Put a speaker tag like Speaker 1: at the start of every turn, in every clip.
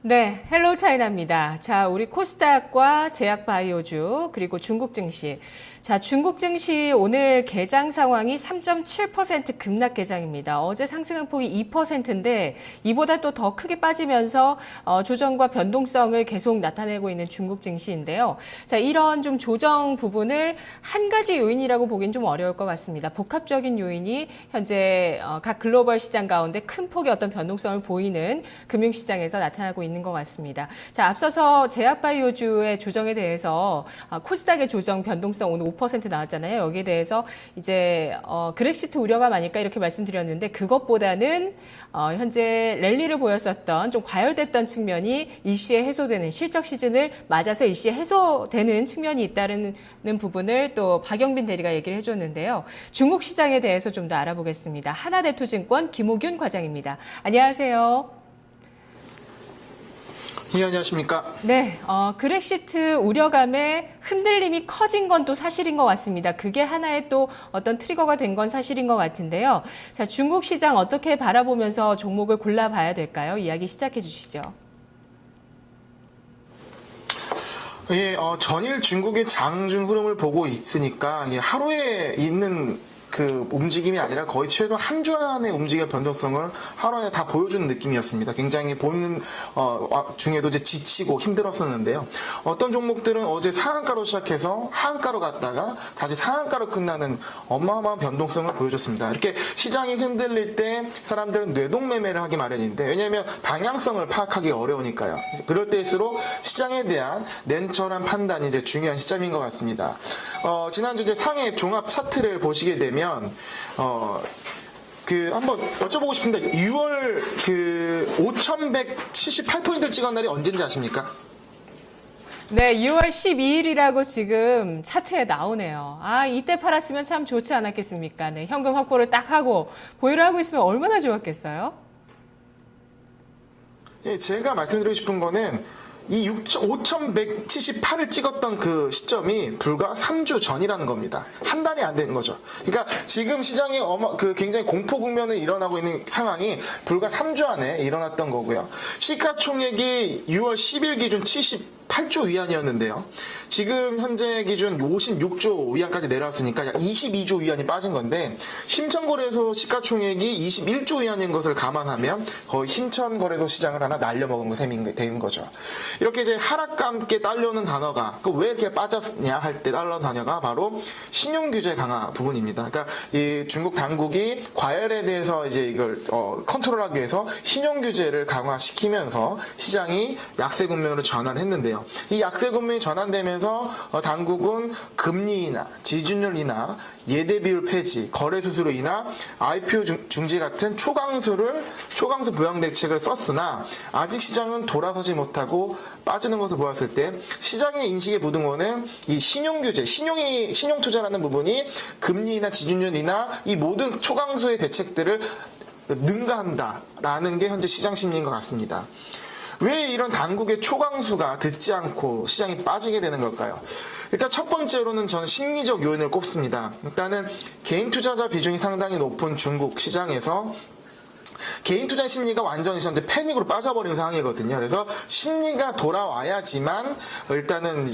Speaker 1: 네, 헬로우 차이나입니다. 자, 우리 코스닥과 제약바이오주 그리고 중국 증시. 자, 중국 증시 오늘 개장 상황이 3.7% 급락 개장입니다. 어제 상승 폭이 2%인데 이보다 또 더 크게 빠지면서 조정과 변동성을 계속 나타내고 있는 중국 증시인데요. 자, 이런 좀 조정 부분을 한 가지 요인이라고 보긴 좀 어려울 것 같습니다. 복합적인 요인이 현재 각 글로벌 시장 가운데 큰 폭의 어떤 변동성을 보이는 금융시장에서 나타나고 있는 것 같습니다. 자, 앞서서 제약바이오주의 조정에 대해서 코스닥의 조정 변동성 오늘 5% 나왔잖아요. 여기에 대해서 이제 그렉시트 우려가 많을까 이렇게 말씀드렸는데 그것보다는 현재 랠리를 보였었던 좀 과열됐던 측면이 일시에 해소되는 실적 시즌을 맞아서 일시에 해소되는 측면이 있다는 부분을 또 박영빈 대리가 얘기를 해줬는데요. 중국 시장에 대해서 좀 더 알아보겠습니다. 하나대투증권 김호균 과장입니다. 안녕하세요.
Speaker 2: 예, 안녕하십니까?
Speaker 1: 네, 그렉시트 우려감에 흔들림이 커진 건 또 사실인 것 같습니다. 그게 하나의 또 어떤 트리거가 된 건 사실인 것 같은데요. 자, 중국 시장 어떻게 바라보면서 종목을 골라봐야 될까요? 이야기 시작해 주시죠.
Speaker 2: 예, 전일 중국의 장중 흐름을 보고 있으니까 하루에 있는 그 움직임이 아니라 거의 최소 한 주 안의 움직임 변동성을 하루 안에 다 보여주는 느낌이었습니다. 굉장히 보는 중에도 이제 지치고 힘들었었는데요. 어떤 종목들은 어제 상한가로 시작해서 하한가로 갔다가 다시 상한가로 끝나는 어마어마한 변동성을 보여줬습니다. 이렇게 시장이 흔들릴 때 사람들은 뇌동매매를 하기 마련인데 왜냐하면 방향성을 파악하기 어려우니까요. 그럴 때일수록 시장에 대한 냉철한 판단이 이제 중요한 시점인 것 같습니다. 지난주 이제 상해 종합 차트를 보시게 되면 한번 여쭤보고 싶은데 6월 5,178포인트를 찍은 날이 언제인지 아십니까?
Speaker 1: 네, 2월 12일이라고 지금 차트에 나오네요. 아, 이때 팔았으면 참 좋지 않았겠습니까? 네, 현금 확보를 딱 하고 보유를 하고 있으면 얼마나 좋았겠어요?
Speaker 2: 예, 제가 말씀드리고 싶은 거는 이 5,178을 찍었던 그 시점이 불과 3주 전이라는 겁니다. 한 달이 안 된 거죠. 그러니까 지금 시장이 굉장히 공포 국면에 일어나고 있는 상황이 불과 3주 안에 일어났던 거고요. 시가총액이 6월 10일 기준 78조 위안이었는데요. 지금 현재 기준 56조 위안까지 내려왔으니까 약 22조 위안이 빠진 건데 심천거래소 시가총액이 21조 위안인 것을 감안하면 거의 심천거래소 시장을 하나 날려먹은 셈이 된 거죠. 이렇게 이제 하락과 함께 딸려오는 단어가 왜 이렇게 빠졌냐 할 때 딸려오는 단어가 바로 신용규제 강화 부분입니다. 그러니까 이 중국 당국이 과열에 대해서 이제 이걸 컨트롤하기 위해서 신용규제를 강화시키면서 시장이 약세 국면으로 전환했는데요. 이 약세 국면이 전환되면서 당국은 금리나 지준율이나 예대 비율 폐지, 거래 수수로 인한 IPO 중지 같은 초강수 부양 대책을 썼으나 아직 시장은 돌아서지 못하고 빠지는 것을 보았을 때 시장의 인식의 부등호는 이 신용규제, 신용투자라는 부분이 금리나 지준율이나 이 모든 초강수의 대책들을 능가한다라는 게 현재 시장 심리인 것 같습니다. 왜 이런 당국의 초강수가 듣지 않고 시장이 빠지게 되는 걸까요? 일단 첫 번째로는 저는 심리적 요인을 꼽습니다. 일단은 개인 투자자 비중이 상당히 높은 중국 시장에서 개인 투자 심리가 완전히 현재 패닉으로 빠져버린 상황이거든요. 그래서 심리가 돌아와야지만 일단은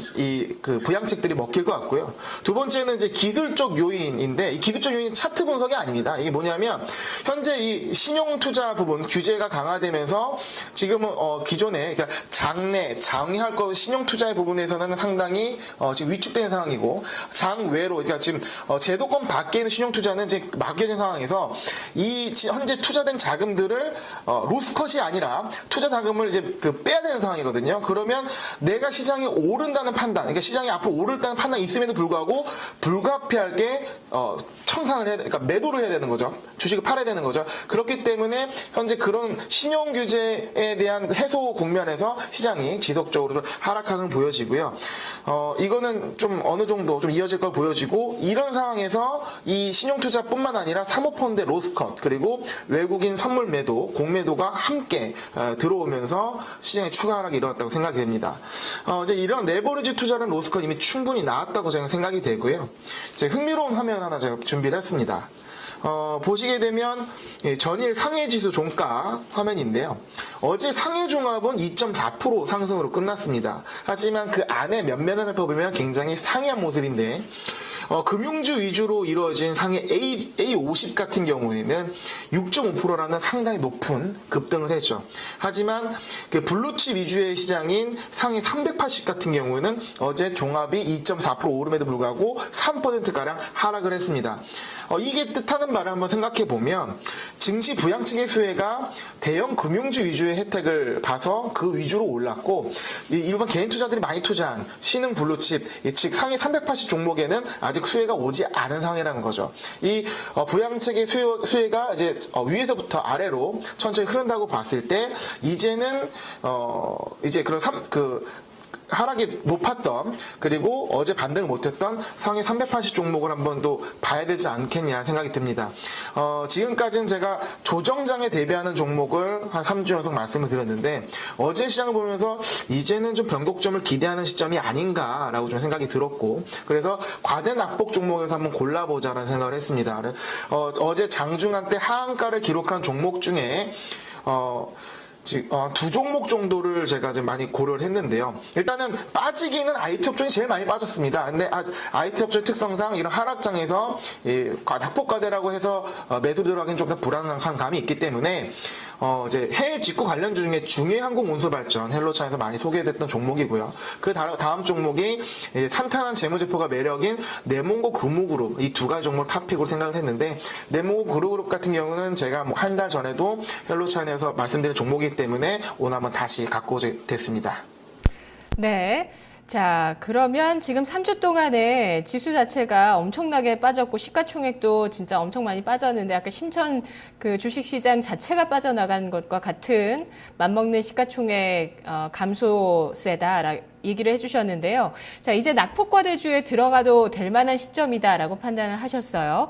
Speaker 2: 부양책들이 먹힐 것 같고요. 두 번째는 이제 기술적 요인인데 이 기술적 요인은 차트 분석이 아닙니다. 이게 뭐냐면 현재 이 신용 투자 부분 규제가 강화되면서 지금은 기존에 그러니까 장외할 것 신용 투자의 부분에서는 상당히 지금 위축된 상황이고 장외로 그러니까 지금 제도권 밖에 있는 신용 투자는 지금 막혀진 상황에서 이 현재 투자된 자금들을 로스컷이 아니라 투자 자금을 이제 빼야 되는 상황이거든요. 그러면 내가 시장이 오른다는 판단, 그러니까 시장이 앞으로 오른다는 판단이 있음에도 불구하고 불가피하게 청산을 해야 그러니까 매도를 해야 되는 거죠. 주식을 팔아야 되는 거죠. 그렇기 때문에 현재 그런 신용 규제에 대한 해소 국면에서 시장이 지속적으로 하락하는 보여지고요. 이거는 좀 어느 정도 좀 이어질 걸 보여지고 이런 상황에서 이 신용 투자뿐만 아니라 사모펀드의 로스컷 그리고 외국인 선물 매도, 공매도가 함께 들어오면서 시장에 추가 하락이 일어났다고 생각이 됩니다. 이제 이런 레버리지 투자는 로스컷 이미 충분히 나왔다고 제가 생각이 되고요. 이제 흥미로운 화면 하나 제가 준비를 했습니다. 보시게 되면 전일 상해지수 종가 화면인데요. 어제 상해종합은 2.4% 상승으로 끝났습니다. 하지만 그 안에 면면을 살펴보면 굉장히 상이한 모습인데 금융주 위주로 이루어진 상해 A50 같은 경우에는 6.5%라는 상당히 높은 급등을 했죠. 하지만 그 블루칩 위주의 시장인 상해 380 같은 경우에는 어제 종합이 2.4% 오름에도 불구하고 3%가량 하락을 했습니다. 이게 뜻하는 말을 한번 생각해 보면 증시 부양 측의 수혜가 대형 금융주 위주의 혜택을 봐서 그 위주로 올랐고 일반 개인 투자들이 많이 투자한 신흥 블루칩 즉 상해 380 종목에는 아직 수혜가 오지 않은 상황이라는 거죠. 이 부양 측의 수혜가 이제 위에서부터 아래로 천천히 흐른다고 봤을 때 이제는 이제 그런 하락이 높았던 그리고 어제 반등을 못했던 상해 380 종목을 한번 더 봐야 되지 않겠냐 생각이 듭니다. 지금까지는 제가 조정장에 대비하는 종목을 한 3주 연속 말씀을 드렸는데 어제 시장을 보면서 이제는 좀 변곡점을 기대하는 시점이 아닌가라고 좀 생각이 들었고 그래서 과대 낙폭 종목에서 한번 골라보자라는 생각을 했습니다. 어제 장중한 때 하한가를 기록한 종목 중에 두 종목 정도를 제가 좀 많이 고려를 했는데요. 일단은 빠지기는 IT 업종이 제일 많이 빠졌습니다. 근데 IT 업종 특성상 이런 하락장에서 낙폭과대라고 해서 매수 들어가기는 좀 불안한 감이 있기 때문에 이제 해외 직구 관련주 중에 중해항공운수발전 헬로차에서 많이 소개됐던 종목이고요. 그 다음 종목이 탄탄한 재무제표가 매력인 네몬고 금우그룹 이 두 가지 종목 탑픽으로 생각을 했는데 네몬고 금우그룹 같은 경우는 제가 한 달 전에도 헬로차에서 말씀드린 종목이기 때문에 오늘 한번 다시 갖고 오게 됐습니다.
Speaker 1: 네. 자, 그러면 지금 3주 동안에 지수 자체가 엄청나게 빠졌고 시가총액도 진짜 엄청 많이 빠졌는데 아까 심천 그 주식시장 자체가 빠져나간 것과 같은 맞먹는 시가총액 감소세다 얘기를 해주셨는데요. 자, 이제 낙폭과대주에 들어가도 될 만한 시점이다라고 판단을 하셨어요.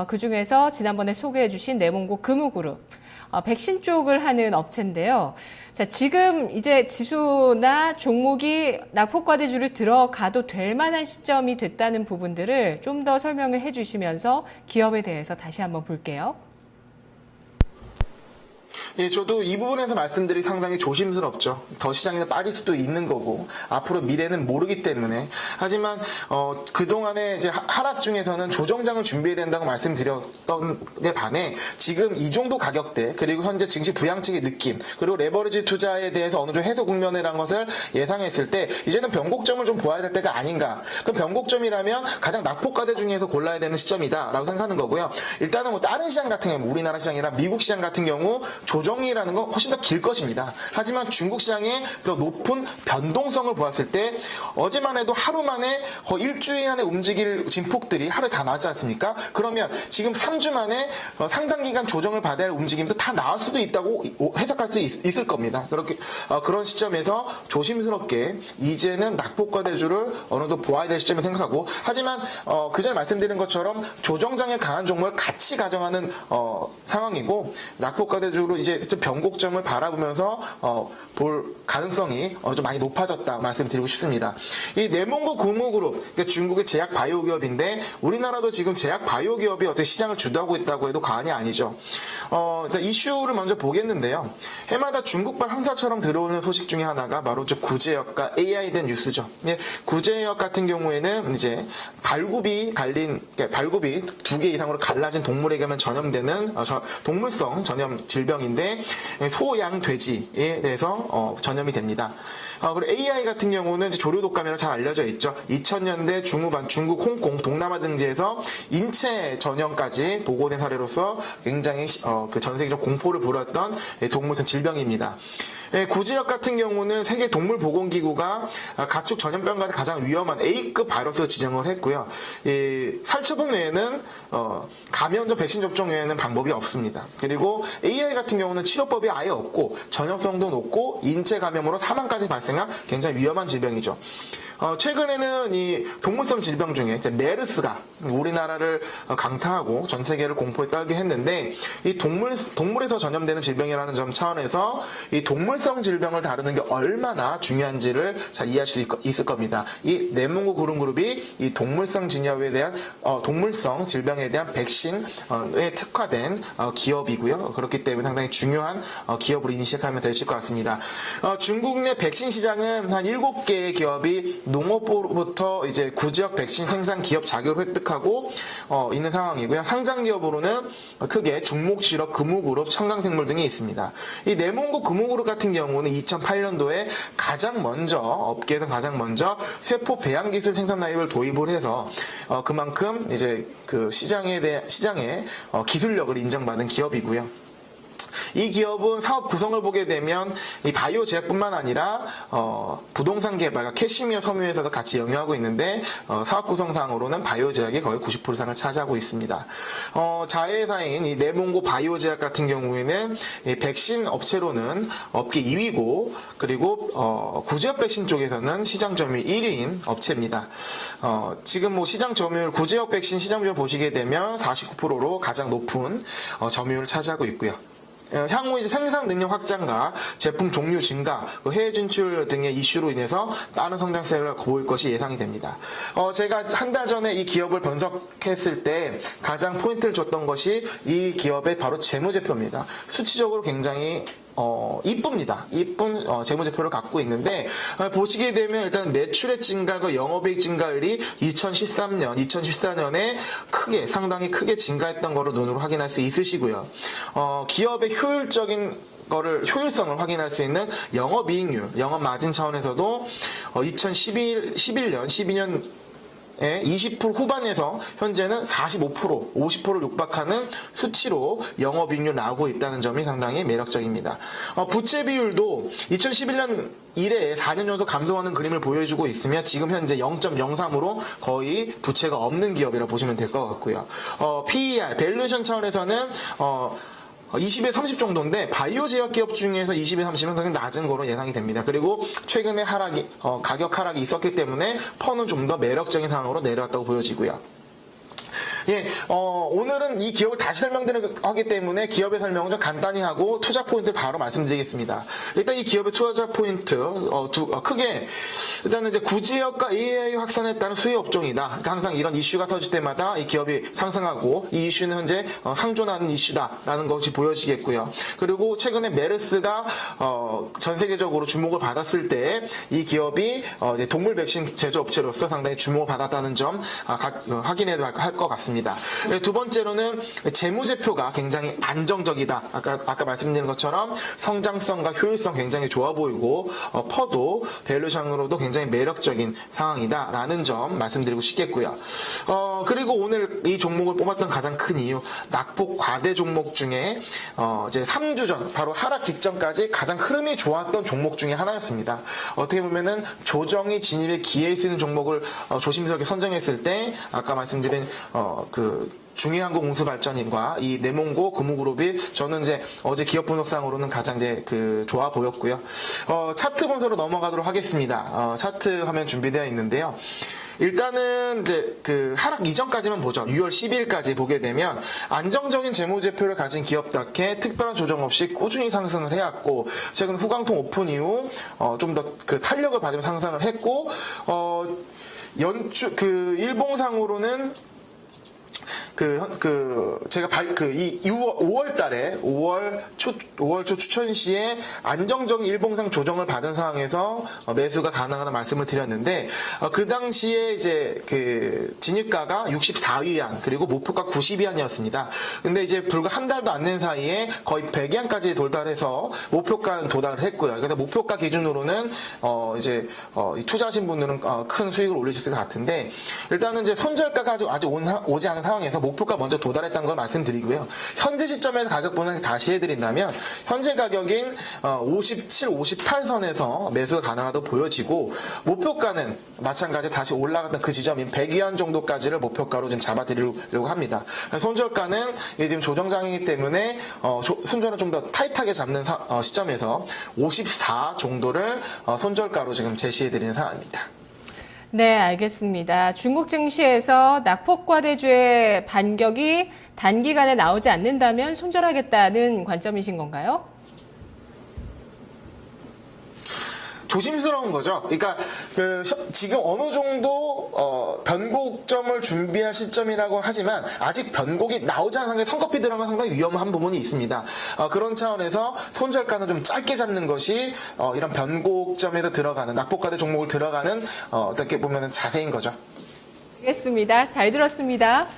Speaker 1: 그중에서 지난번에 소개해주신 네몬고 금우그룹. 백신 쪽을 하는 업체인데요. 자, 지금 이제 지수나 종목이 낙폭과대주를 들어가도 될 만한 시점이 됐다는 부분들을 좀 더 설명을 해주시면서 기업에 대해서 다시 한번 볼게요.
Speaker 2: 예, 저도 이 부분에서 말씀드리 상당히 조심스럽죠. 더 시장에는 빠질 수도 있는 거고 앞으로 미래는 모르기 때문에 하지만 그동안에 이제 하락 중에서는 조정장을 준비해야 된다고 말씀드렸던 데 반해 지금 이 정도 가격대 그리고 현재 증시 부양책의 느낌 그리고 레버리지 투자에 대해서 어느 정도 해소 국면이라는 것을 예상했을 때 이제는 변곡점을 좀 보아야 될 때가 아닌가. 그럼 변곡점이라면 가장 낙폭과대 중에서 골라야 되는 시점이다라고 생각하는 거고요. 일단은 뭐 다른 시장 같은 경우 우리나라 시장이나 미국 시장 같은 경우 조정이라는 건 훨씬 더 길 것입니다. 하지만 중국 시장의 그런 높은 변동성을 보았을 때 어제만 해도 하루 만에 거의 일주일 안에 움직일 진폭들이 하루에 다 나왔지 않습니까? 그러면 지금 3주 만에 상당 기간 조정을 받아야 할 움직임도 다 나올 수도 있다고 해석할 수 있을 겁니다. 그렇게 그런 시점에서 조심스럽게 이제는 낙폭과대주를 어느 정도 보아야 될 시점을 생각하고 하지만 그 전에 말씀드린 것처럼 조정장에 강한 종목을 같이 가정하는 상황이고 낙폭과대주로 이제 변곡점을 바라보면서 볼 가능성이 좀 많이 높아졌다 말씀드리고 싶습니다. 이 네몬고 금우그룹 그러니까 중국의 제약 바이오 기업인데 우리나라도 지금 제약 바이오 기업이 어떻게 시장을 주도하고 있다고 해도 과언이 아니죠. 일단 이슈를 먼저 보겠는데요. 해마다 중국발 항사처럼 들어오는 소식 중에 하나가 바로 구제역과 AI된 뉴스죠. 예, 구제역 같은 경우에는 이제 발굽이 발굽이 2개 이상으로 갈라진 동물에게만 전염되는 동물성 전염 질병인데 소양 돼지에 대해서 전염이 됩니다. 그리고 AI 같은 경우는 이제 조류 독감이라 잘 알려져 있죠. 2000년대 중후반 중국, 홍콩, 동남아 등지에서 인체 전염까지 보고된 사례로서 굉장히 그 전 세계적 공포를 불었던 동물성 질병입니다. 구제역 같은 경우는 세계 동물보건기구가 가축 전염병과 가장 위험한 A급 바이러스를 지정을 했고요. 살처분 외에는 감염 전 백신 접종 외에는 방법이 없습니다. 그리고 AI 같은 경우는 치료법이 아예 없고 전염성도 높고 인체 감염으로 사망까지 발생한 굉장히 위험한 질병이죠. 최근에는 이 동물성 질병 중에 이제 메르스가 우리나라를 강타하고 전 세계를 공포에 떨게 했는데, 이 동물에서 전염되는 질병이라는 점 차원에서 이 동물성 질병을 다루는 게 얼마나 중요한지를 잘 이해할 수 있을 겁니다. 이 네모고 그룹이 이 동물성 질병에 대한 백신에 특화된 기업이고요. 그렇기 때문에 상당히 중요한 기업으로 인식하면 되실 것 같습니다. 중국 내 백신 시장은 한 7개의 기업이 농업부로부터 이제 구지역 백신 생산 기업 자격을 획득하고 있는 상황이고요. 상장 기업으로는 크게 중목실업, 금우그룹, 청강생물 등이 있습니다. 이 네몬고 금우그룹 같은 경우는 2008년도에 업계에서 가장 먼저 세포 배양 기술 생산 라인을 도입을 해서 그만큼 이제 그 시장에 기술력을 인정받은 기업이고요. 이 기업은 사업 구성을 보게 되면 이 바이오 제약뿐만 아니라 부동산 개발과 캐시미어 섬유에서도 같이 영위하고 있는데, 사업 구성상으로는 바이오 제약이 거의 90% 이상을 차지하고 있습니다. 자회사인 이 네몬고 바이오 제약 같은 경우에는 이 백신 업체로는 업계 2위고, 그리고 구제역 백신 쪽에서는 시장 점유율 1위인 업체입니다. 지금 시장 점유율, 구제역 백신 시장 점유율 보시게 되면 49%로 가장 높은 점유율을 차지하고 있고요. 향후 이제 생산 능력 확장과 제품 종류 증가, 해외 진출 등의 이슈로 인해서 빠른 성장세를 보일 것이 예상이 됩니다. 제가 한 달 전에 이 기업을 분석했을 때 가장 포인트를 줬던 것이 이 기업의 바로 재무제표입니다. 수치적으로 굉장히 이쁩니다. 이쁜 재무제표를 갖고 있는데, 보시게 되면 일단 매출의 증가과 영업이익 증가율이 2014년에 상당히 크게 증가했던 거를 눈으로 확인할 수 있으시고요. 기업의 효율성을 확인할 수 있는 영업이익률, 영업마진 차원에서도 12년 20% 후반에서 현재는 45%, 50%를 육박하는 수치로 영업이익률 나오고 있다는 점이 상당히 매력적입니다. 부채 비율도 2011년 이래에 4년 정도 감소하는 그림을 보여주고 있으며, 지금 현재 0.03으로 거의 부채가 없는 기업이라 보시면 될 것 같고요. PER, 밸류에이션 차원에서는 20에 30 정도인데, 바이오 제약 기업 중에서 20에 30은 상당히 낮은 거로 예상이 됩니다. 그리고 최근에 가격 하락이 있었기 때문에 펀은 좀 더 매력적인 상황으로 내려왔다고 보여지고요. 오늘은 이 기업을 다시 설명드리기 때문에 기업의 설명을 좀 간단히 하고 투자 포인트를 바로 말씀드리겠습니다. 일단 이 기업의 투자 포인트, 크게, 일단은 이제 구지역과 AI 확산에 따른 수혜 업종이다. 그러니까 항상 이런 이슈가 터질 때마다 이 기업이 상승하고, 이 이슈는 현재 상존하는 이슈다라는 것이 보여지겠고요. 그리고 최근에 메르스가 전 세계적으로 주목을 받았을 때 이 기업이 이제 동물 백신 제조업체로서 상당히 주목을 받았다는 점 확인해야 할 것 같습니다. 두 번째로는 재무제표가 굉장히 안정적이다. 아까 말씀드린 것처럼 성장성과 효율성 굉장히 좋아 보이고, 퍼도 밸류션으로도 굉장히 매력적인 상황이다라는 점 말씀드리고 싶겠고요. 그리고 오늘 이 종목을 뽑았던 가장 큰 이유, 낙폭 과대 종목 중에 이제 3주 전, 바로 하락 직전까지 가장 흐름이 좋았던 종목 중에 하나였습니다. 어떻게 보면은 조정이 진입의 기회에 쓰는 종목을 조심스럽게 선정했을 때, 아까 말씀드린 중해항공운수발전인과 이 네몬고 금우그룹이 저는 이제 어제 기업 분석상으로는 가장 좋아 보였고요. 차트 분석으로 넘어가도록 하겠습니다. 차트 화면 준비되어 있는데요. 일단은 이제 하락 이전까지만 보죠. 6월 12일까지 보게 되면 안정적인 재무제표를 가진 기업답게 특별한 조정 없이 꾸준히 상승을 해왔고, 최근 후광통 오픈 이후 좀 더 탄력을 받으며 상승을 했고, 일봉상으로는 제가 5월 달에 5월 초 추천 시에 안정적인 일봉상 조정을 받은 상황에서 매수가 가능하다는 말씀을 드렸는데, 그 당시에 이제 진입가가 64위안, 그리고 목표가 90위안이었습니다. 근데 이제 불과 한 달도 안 된 사이에 거의 100위안까지 도달해서 목표가는 도달을 했고요. 그래서 목표가 기준으로는 투자하신 분들은 큰 수익을 올리실 것 같은데, 일단은 이제 손절가가 아직 오지 않은 상황에서 목표가 먼저 도달했다는 걸 말씀드리고요. 현재 시점에서 가격 분석 다시 해드린다면, 현재 가격인 57, 58선에서 매수가 가능하다고 보여지고, 목표가는 마찬가지로 다시 올라갔던 그 지점인 100위안 정도까지를 목표가로 지금 잡아드리려고 합니다. 손절가는 지금 조정장이기 때문에 손절을 좀 더 타이트하게 잡는 시점에서 54 정도를 손절가로 지금 제시해드리는 상황입니다.
Speaker 1: 네, 알겠습니다. 중국 증시에서 낙폭과대주의 반격이 단기간에 나오지 않는다면 손절하겠다는 관점이신 건가요?
Speaker 2: 조심스러운 거죠. 그러니까 지금 어느 정도 변곡점을 준비할 시점이라고 하지만 아직 변곡이 나오지 않은 상황에 선커피 들어가면 상당히 위험한 부분이 있습니다. 그런 차원에서 손절가는 좀 짧게 잡는 것이 이런 변곡점에서 들어가는 낙폭과대 종목을 들어가는 어떻게 보면 자세인 거죠.
Speaker 1: 알겠습니다. 잘 들었습니다.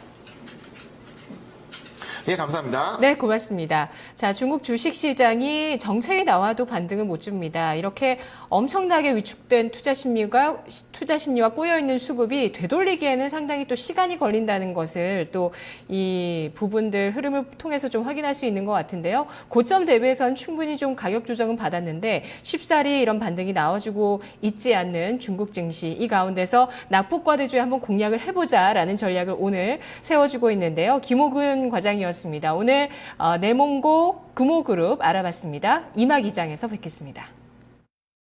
Speaker 2: 예, 감사합니다.
Speaker 1: 네, 고맙습니다. 자, 중국 주식시장이 정책이 나와도 반등을 못 줍니다. 이렇게 엄청나게 위축된 투자 심리와 꼬여있는 수급이 되돌리기에는 상당히 또 시간이 걸린다는 것을 또 이 부분들 흐름을 통해서 좀 확인할 수 있는 것 같은데요. 고점 대비해서는 충분히 좀 가격 조정은 받았는데 쉽사리 이런 반등이 나와주고 있지 않는 중국 증시, 이 가운데서 낙폭과대주에 한번 공략을 해보자라는 전략을 오늘 세워주고 있는데요. 김호근 과장이었습니다. 오늘 내몽고 금호그룹 알아봤습니다. 이마 기장에서 뵙겠습니다.